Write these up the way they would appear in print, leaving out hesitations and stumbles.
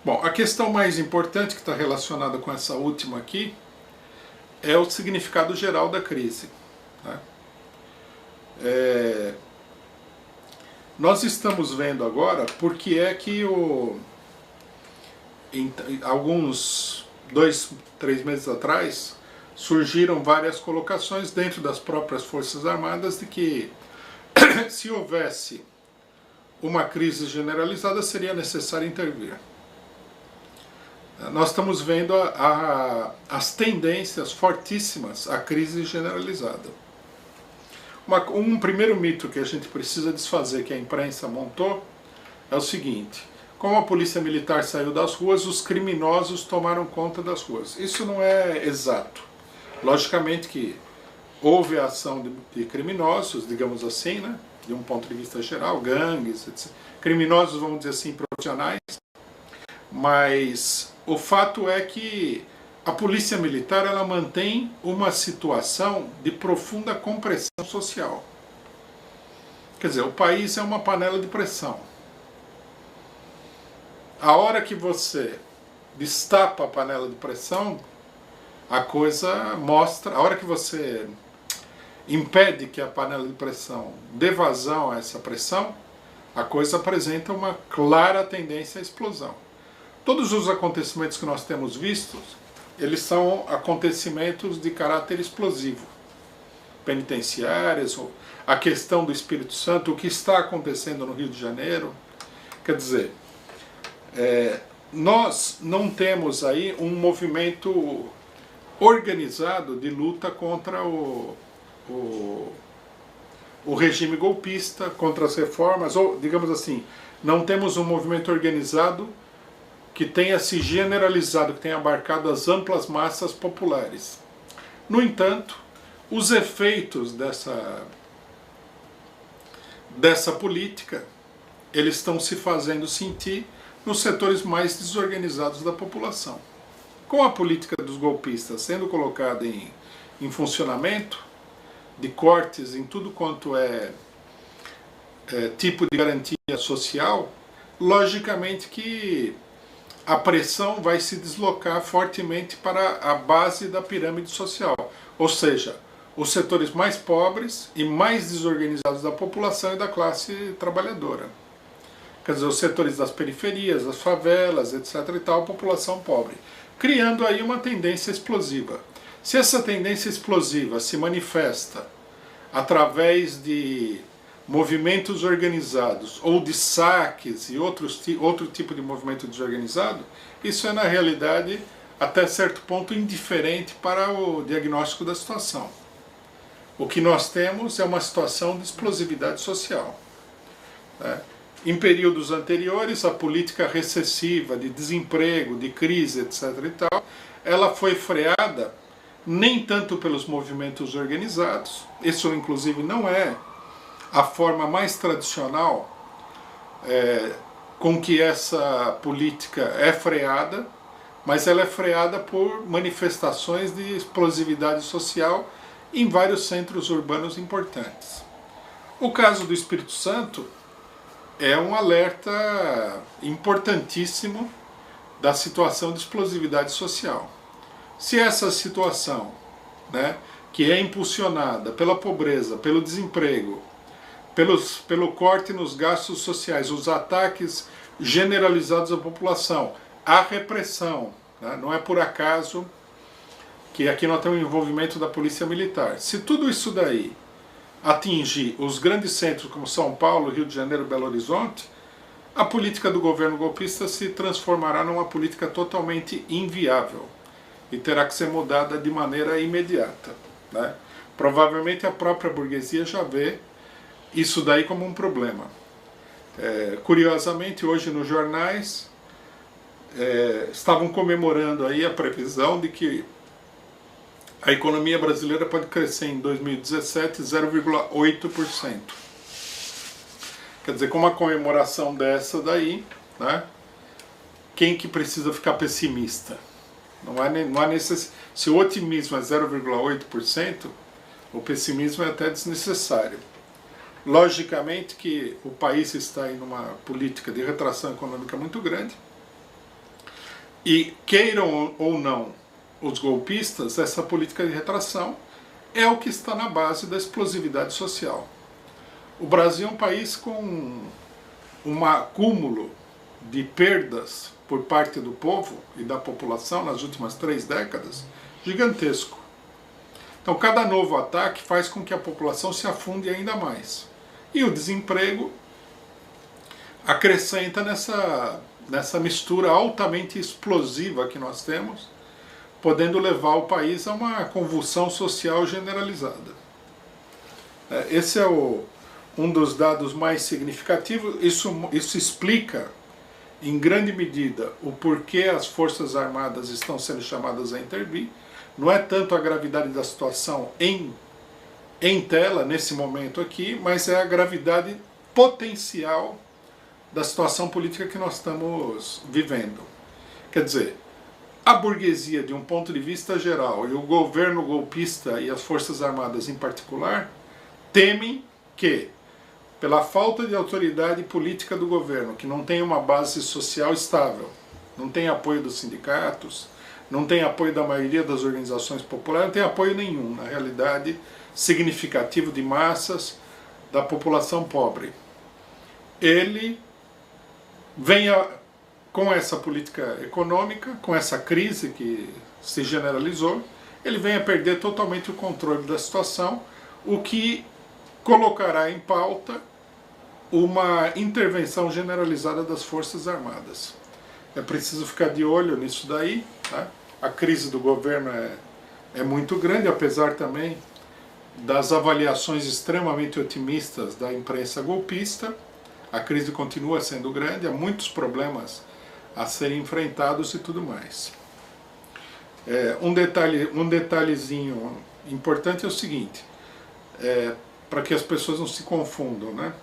Bom, a questão mais importante que está relacionada com essa última aqui é o significado geral da crise, né? Nós estamos vendo agora porque é que em alguns 2, 3 meses atrás surgiram várias colocações dentro das próprias Forças Armadas de que se houvesse uma crise generalizada seria necessário intervir. Nós estamos vendo as tendências fortíssimas à crise generalizada. Um primeiro mito que a gente precisa desfazer, que a imprensa montou, é o seguinte: como a polícia militar saiu das ruas, os criminosos tomaram conta das ruas. Isso não é exato. Logicamente que houve a ação de criminosos, digamos assim, né, de um ponto de vista geral, gangues, etc. Criminosos, vamos dizer assim, profissionais, mas o fato é que a polícia militar ela mantém uma situação de profunda compressão social. Quer dizer, o país é uma panela de pressão. A hora que você destapa a panela de pressão, a coisa mostra, a hora que você impede que a panela de pressão dê vazão a essa pressão, a coisa apresenta uma clara tendência à explosão. Todos os acontecimentos que nós temos vistos, eles são acontecimentos de caráter explosivo. Penitenciárias, a questão do Espírito Santo, o que está acontecendo no Rio de Janeiro. Quer dizer, nós não temos aí um movimento organizado de luta contra o regime golpista, contra as reformas, ou, digamos assim, não temos um movimento organizado que tenha se generalizado, que tenha abarcado as amplas massas populares. No entanto, os efeitos dessa política, eles estão se fazendo sentir nos setores mais desorganizados da população. Com a política dos golpistas sendo colocada em funcionamento, de cortes em tudo quanto é tipo de garantia social, logicamente que a pressão vai se deslocar fortemente para a base da pirâmide social, ou seja, os setores mais pobres e mais desorganizados da população e da classe trabalhadora. Quer dizer, os setores das periferias, as favelas, etc. e tal, a população pobre, criando aí uma tendência explosiva. Se essa tendência explosiva se manifesta através de movimentos organizados ou de saques e outro tipo de movimento desorganizado, isso é na realidade até certo ponto indiferente para o diagnóstico da situação. O que nós temos é uma situação de explosividade social, né? Em períodos anteriores, a política recessiva de desemprego, de crise, etc. e tal, ela foi freada nem tanto pelos movimentos organizados, isso inclusive não é a forma mais tradicional com que essa política é freada, mas ela é freada por manifestações de explosividade social em vários centros urbanos importantes. O caso do Espírito Santo é um alerta importantíssimo da situação de explosividade social. Se essa situação, né, que é impulsionada pela pobreza, pelo desemprego, pelo corte nos gastos sociais, os ataques generalizados à população, a repressão, né, não é por acaso que aqui nós temos o envolvimento da polícia militar. Se tudo isso daí atingir os grandes centros como São Paulo, Rio de Janeiro, Belo Horizonte, a política do governo golpista se transformará numa política totalmente inviável e terá que ser mudada de maneira imediata, né? Provavelmente a própria burguesia já vê isso daí como um problema. Curiosamente, hoje nos jornais estavam comemorando aí a previsão de que a economia brasileira pode crescer em 2017 0,8%. Quer dizer, com uma comemoração dessa daí, né, quem que precisa ficar pessimista? Não há necessidade. Se o otimismo é 0,8%, o pessimismo é até desnecessário. Logicamente que o país está em uma política de retração econômica muito grande, E queiram ou não os golpistas, essa política de retração é o que está na base da explosividade social. O Brasil é um país com um acúmulo de perdas por parte do povo e da população nas últimas 3 décadas gigantesco. Então cada novo ataque faz com que a população se afunde ainda mais. E o desemprego acrescenta nessa mistura altamente explosiva que nós temos, podendo levar o país a uma convulsão social generalizada. Esse é um dos dados mais significativos. Isso explica, em grande medida, o porquê as Forças Armadas estão sendo chamadas a intervir. Não é tanto a gravidade da situação em tela, nesse momento aqui, mas é a gravidade potencial da situação política que nós estamos vivendo. Quer dizer, a burguesia, de um ponto de vista geral, e o governo golpista e as Forças Armadas em particular, temem que, pela falta de autoridade política do governo, que não tem uma base social estável, não tem apoio dos sindicatos, não tem apoio da maioria das organizações populares, não tem apoio nenhum, na realidade, significativo de massas da população pobre. Ele venha com essa política econômica, com essa crise que se generalizou, ele vem a perder totalmente o controle da situação, o que colocará em pauta uma intervenção generalizada das Forças Armadas. É preciso ficar de olho nisso daí, tá? A crise do governo é muito grande, apesar também das avaliações extremamente otimistas da imprensa golpista. A crise continua sendo grande, há muitos problemas a serem enfrentados e tudo mais. Um detalhezinho importante é o seguinte, para que as pessoas não se confundam, né?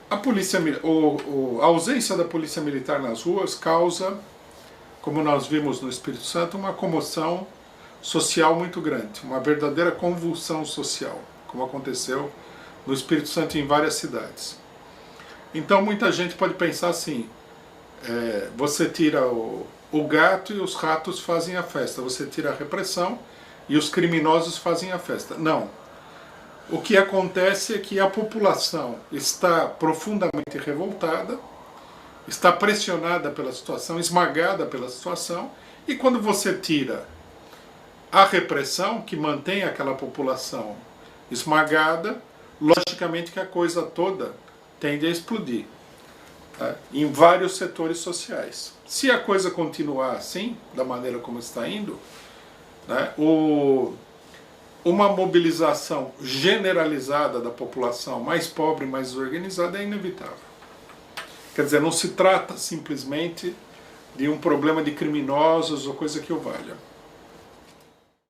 A ausência da polícia militar nas ruas causa, como nós vimos no Espírito Santo, uma comoção social muito grande, uma verdadeira convulsão social, como aconteceu no Espírito Santo e em várias cidades. Então muita gente pode pensar assim, você tira o gato e os ratos fazem a festa, você tira a repressão e os criminosos fazem a festa. Não. O que acontece é que a população está profundamente revoltada, está pressionada pela situação, esmagada pela situação, e quando você tira a repressão, que mantém aquela população esmagada, logicamente que a coisa toda tende a explodir, tá? Em vários setores sociais. Se a coisa continuar assim, da maneira como está indo, né, uma mobilização generalizada da população mais pobre, mais desorganizada, é inevitável. Quer dizer, não se trata simplesmente de um problema de criminosos ou coisa que o valha.